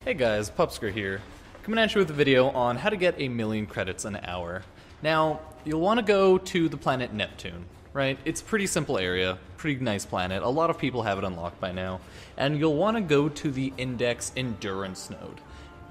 Hey guys, Pupsker here, coming at you with a video on how to get 1,000,000 credits an hour. Now, you'll want to go to the planet Neptune, right? It's a pretty simple area, pretty nice planet, a lot of people have it unlocked by now, and you'll want to go to the Index Endurance node.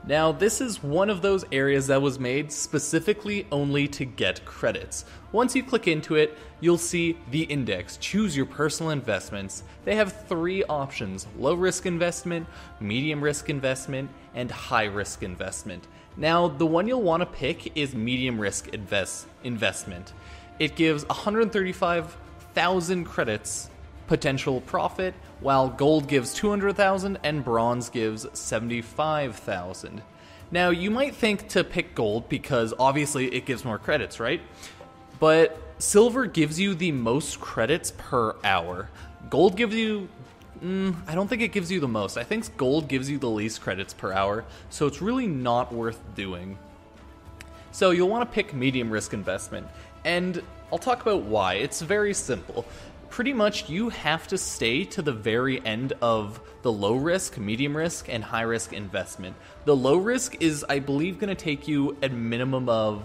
Now, this is one of those areas that was made specifically only to get credits. Once you click into it, you'll see the index. Choose your personal investments. They have 3 options: low risk investment, medium risk investment, and high risk investment. Now, the one you'll want to pick is medium risk investment. It gives 135,000 credits potential profit, while gold gives 200,000 and bronze gives 75,000. Now, you might think to pick gold because obviously it gives more credits, right? But silver gives you the most credits per hour. Gold gives you, I don't think it gives you the most. I think gold gives you the least credits per hour, so it's really not worth doing. So you'll want to pick medium risk investment, and I'll talk about why. It's very simple. Pretty much you have to stay to the very end of the low risk, medium risk, and high risk investment. The low risk is, I believe, going to take you a minimum of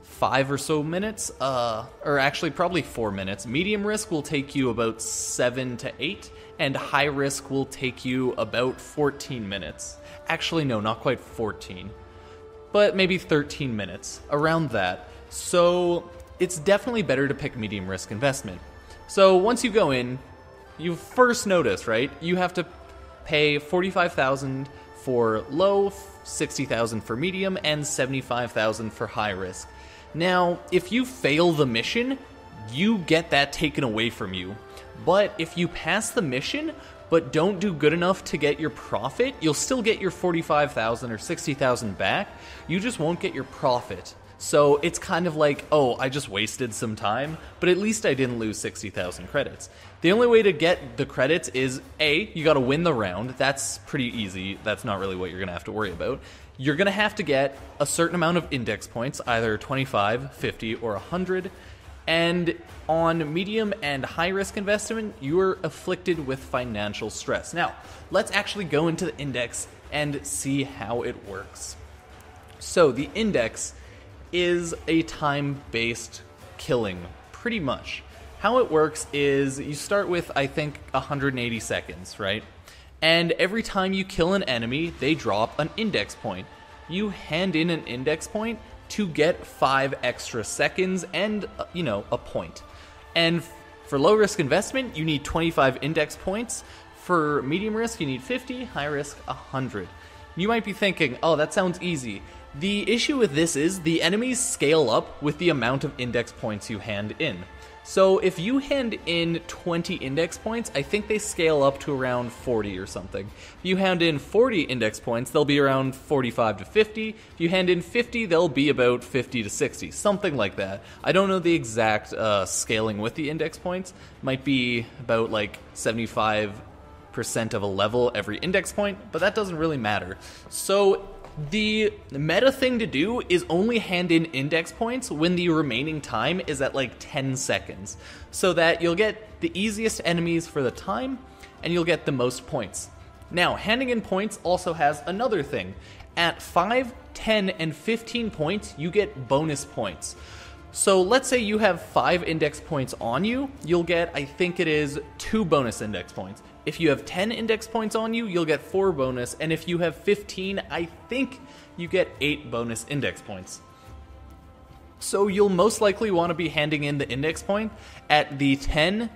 5 or so minutes, or actually probably 4 minutes. Medium risk will take you about 7 to 8, and high risk will take you about 14 minutes. Actually, no, not quite 14, but maybe 13 minutes, around that. So it's definitely better to pick medium risk investment. So once you go in, you first notice, right? You have to pay 45,000 for low, 60,000 for medium, and 75,000 for high risk. Now, if you fail the mission, you get that taken away from you. But if you pass the mission, but don't do good enough to get your profit, you'll still get your 45,000 or 60,000 back. You just won't get your profit. So it's kind of like, oh, I just wasted some time, but at least I didn't lose 60,000 credits. The only way to get the credits is, A, you gotta win the round. That's pretty easy. That's not really what you're gonna have to worry about. You're gonna have to get a certain amount of index points, either 25, 50, or 100. And on medium and high risk investment, you are afflicted with financial stress. Now, let's actually go into the index and see how it works. So the index is a time-based killing, pretty much. How it works is you start with, I think, 180 seconds, right? And every time you kill an enemy, they drop an index point. You hand in an index point to get 5 extra seconds and, a point. And for low-risk investment, you need 25 index points. For medium risk, you need 50, high risk, 100. You might be thinking, oh, that sounds easy. The issue with this is the enemies scale up with the amount of index points you hand in. So if you hand in 20 index points, I think they scale up to around 40 or something. If you hand in 40 index points, they'll be around 45 to 50. If you hand in 50, they'll be about 50 to 60, something like that. I don't know the exact scaling with the index points. Might be about like 75% of a level every index point, but that doesn't really matter. So the meta thing to do is only hand in index points when the remaining time is at like 10 seconds, so that you'll get the easiest enemies for the time and you'll get the most points. Now, handing in points also has another thing. At 5, 10, and 15 points, you get bonus points. So let's say you have 5 index points on you, you'll get, I think it is, 2 bonus index points. If you have 10 index points on you, you'll get 4 bonus, and if you have 15, I think you get 8 bonus index points. So you'll most likely want to be handing in the index point at the 10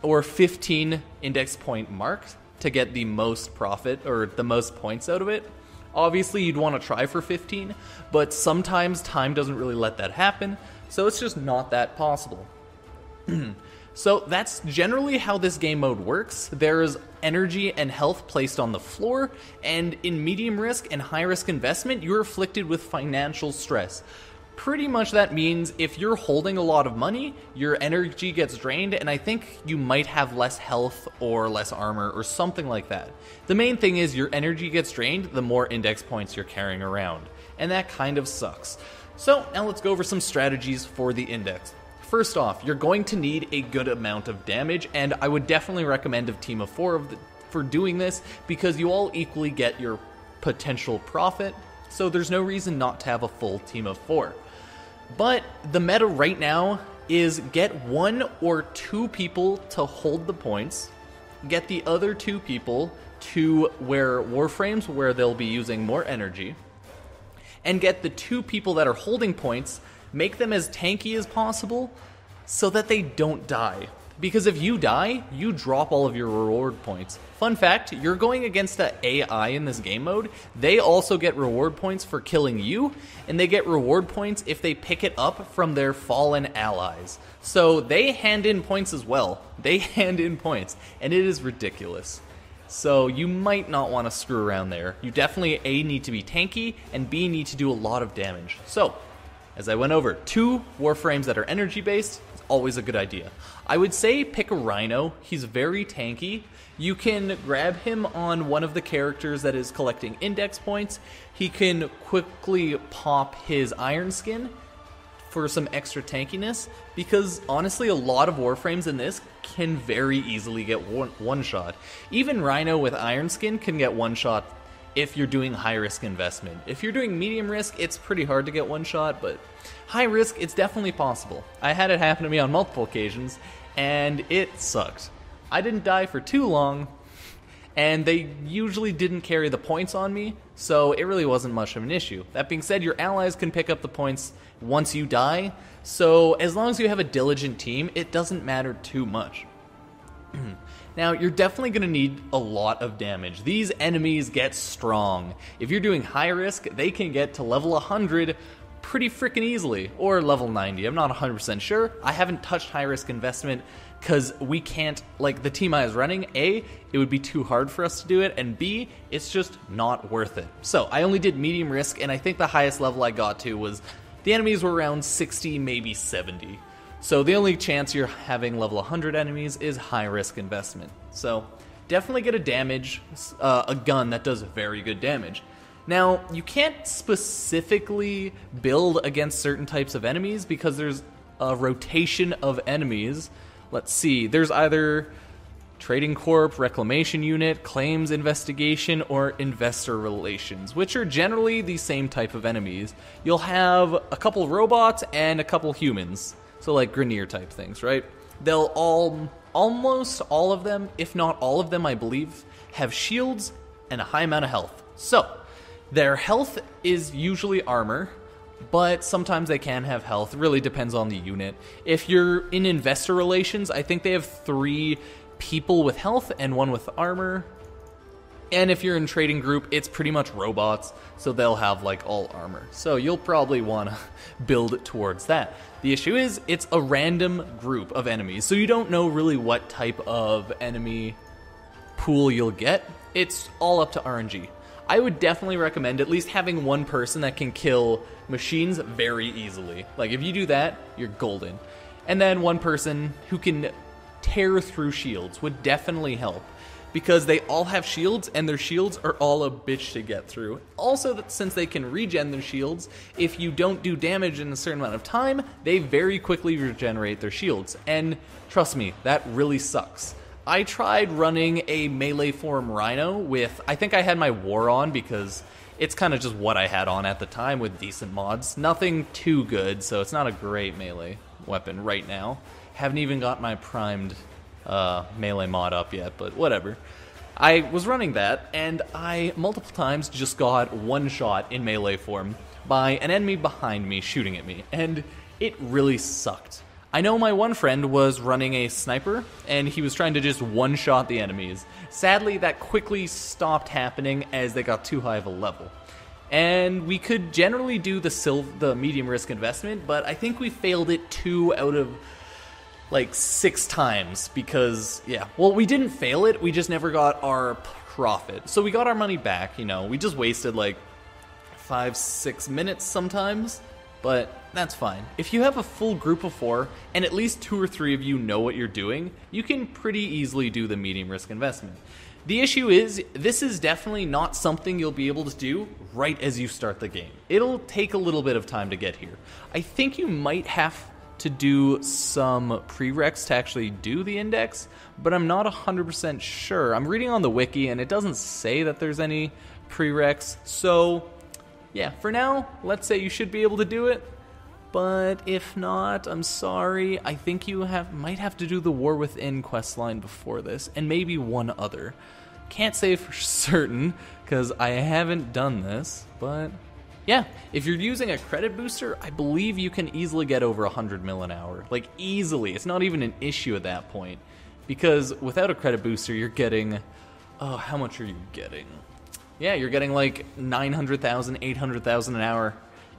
or 15 index point mark to get the most profit or the most points out of it. Obviously, you'd want to try for 15, but sometimes time doesn't really let that happen, so it's just not that possible. So that's generally how this game mode works. There's energy and health placed on the floor, and in medium risk and high risk investment, you're afflicted with financial stress. Pretty much that means if you're holding a lot of money, your energy gets drained, and I think you might have less health or less armor or something like that. The main thing is your energy gets drained the more index points you're carrying around, and that kind of sucks. So now let's go over some strategies for the index. First off, you're going to need a good amount of damage, and I would definitely recommend a team of 4 for doing this, because you all equally get your potential profit, so there's no reason not to have a full team of 4. But the meta right now is get 1 or 2 people to hold the points, get the other 2 people to wear Warframes where they'll be using more energy, and get the 2 people that are holding points, make them as tanky as possible so that they don't die. Because if you die, you drop all of your reward points. Fun fact, you're going against the AI in this game mode. They also get reward points for killing you, and they get reward points if they pick it up from their fallen allies. So they hand in points as well. They hand in points, and it is ridiculous. So you might not want to screw around there. You definitely A, need to be tanky, and B, need to do a lot of damage. So, as I went over, 2 Warframes that are energy based, always a good idea. I would say pick a Rhino. He's very tanky. You can grab him on one of the characters that is collecting index points. He can quickly pop his Iron Skin for some extra tankiness, because honestly a lot of Warframes in this can very easily get one shot. Even Rhino with Iron Skin can get one shot if you're doing high risk investment. If you're doing medium risk, it's pretty hard to get one shot, but high risk, it's definitely possible. I had it happen to me on multiple occasions, and it sucked. I didn't die for too long, and they usually didn't carry the points on me, so it really wasn't much of an issue. That being said, your allies can pick up the points once you die, so as long as you have a diligent team, it doesn't matter too much. Now, you're definitely going to need a lot of damage. These enemies get strong. If you're doing high risk, they can get to level 100 pretty freaking easily, or level 90. I'm not 100% sure. I haven't touched high risk investment because we can't, like the team I was running, A, it would be too hard for us to do it, and B, it's just not worth it. So I only did medium risk, and I think the highest level I got to was, the enemies were around 60, maybe 70. So the only chance you're having level 100 enemies is high risk investment. So definitely get a gun that does very good damage. Now, you can't specifically build against certain types of enemies because there's a rotation of enemies. Let's see, there's either Trading Corp, Reclamation Unit, Claims Investigation, or Investor Relations, which are generally the same type of enemies. You'll have a couple robots and a couple humans. So like Grineer type things, right? They'll almost all of them, if not all of them, I believe, have shields and a high amount of health. So, their health is usually armor, but sometimes they can have health. It really depends on the unit. If you're in Investor Relations, I think they have 3 people with health and 1 with armor. And if you're in Trading Group, it's pretty much robots, so they'll have like all armor. So you'll probably want to build towards that. The issue is, it's a random group of enemies, so you don't know really what type of enemy pool you'll get. It's all up to RNG. I would definitely recommend at least having 1 person that can kill machines very easily. Like if you do that, you're golden. And then 1 person who can tear through shields would definitely help, because they all have shields, and their shields are all a bitch to get through. Also, since they can regen their shields, if you don't do damage in a certain amount of time, they very quickly regenerate their shields. And trust me, that really sucks. I tried running a melee form Rhino with, I think I had my War on because it's kind of just what I had on at the time with decent mods. Nothing too good, so it's not a great melee weapon right now. Haven't even got my primed melee mod up yet, but whatever. I was running that, and I multiple times just got one shot in melee form by an enemy behind me shooting at me, and it really sucked. I know my one friend was running a sniper, and he was trying to just one-shot the enemies. Sadly, that quickly stopped happening as they got too high of a level. And we could generally do the medium risk investment, but I think we failed it 2 out of like 6 times because, yeah, well, we didn't fail it, we just never got our profit. So we got our money back, you know, we just wasted like 5-6 minutes sometimes, but that's fine. If you have a full group of 4, and at least 2 or 3 of you know what you're doing, you can pretty easily do the medium risk investment. The issue is, this is definitely not something you'll be able to do right as you start the game. It'll take a little bit of time to get here. I think you might have to do some prereqs to actually do the index, but I'm not 100% sure. I'm reading on the wiki and it doesn't say that there's any prereqs. So yeah, for now, let's say you should be able to do it. But if not, I'm sorry. I think you might have to do the War Within questline before this, and maybe one other. Can't say for certain, because I haven't done this, but yeah, if you're using a credit booster, I believe you can easily get over 100 mil an hour. Like, easily. It's not even an issue at that point. Because without a credit booster, you're getting... Oh, how much are you getting? Yeah, you're getting like 900,000, 800,000 an hour.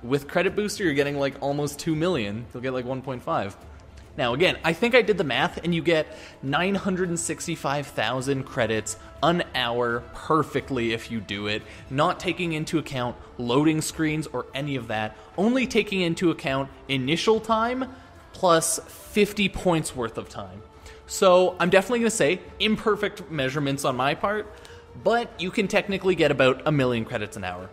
With credit booster, you're getting like almost 2 million. You'll get like 1.5. Now again, I think I did the math, and you get 965,000 credits an hour perfectly if you do it, not taking into account loading screens or any of that, only taking into account initial time plus 50 points worth of time. So I'm definitely going to say imperfect measurements on my part, but you can technically get about 1 million credits an hour.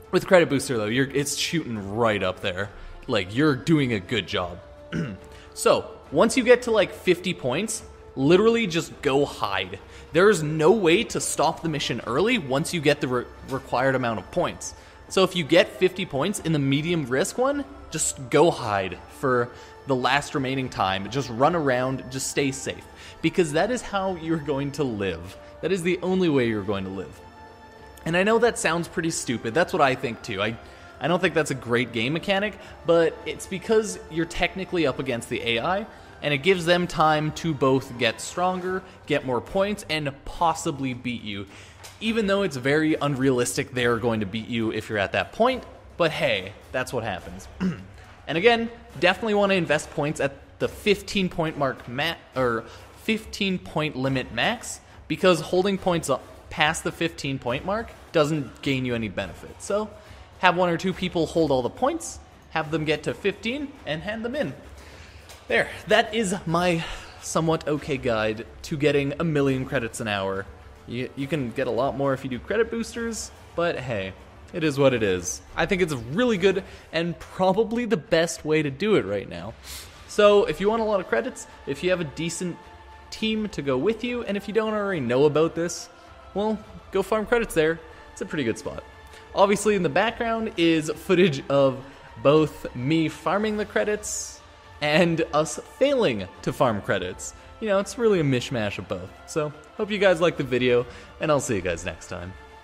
With Credit Booster, though, it's shooting right up there. Like, you're doing a good job. So, once you get to, like, 50 points, literally just go hide. There's no way to stop the mission early once you get the required amount of points. So if you get 50 points in the medium risk one, just go hide for the last remaining time. Just run around, just stay safe. Because that is how you're going to live. That is the only way you're going to live. And I know that sounds pretty stupid. That's what I think too. I don't think that's a great game mechanic, but it's because you're technically up against the AI, and it gives them time to both get stronger, get more points, and possibly beat you. Even though it's very unrealistic they're going to beat you if you're at that point, but hey, that's what happens. And again, definitely want to invest points at the 15 point mark or 15 point limit max, because holding points up past the 15 point mark doesn't gain you any benefit. So have 1 or 2 people hold all the points, have them get to 15, and hand them in. There, that is my somewhat okay guide to getting 1 million credits an hour. You can get a lot more if you do credit boosters, but hey, it is what it is. I think it's really good and probably the best way to do it right now. So if you want a lot of credits, if you have a decent team to go with you, and if you don't already know about this, well, go farm credits there. It's a pretty good spot. Obviously, in the background is footage of both me farming the credits and us failing to farm credits. You know, it's really a mishmash of both. So, hope you guys like the video, and I'll see you guys next time.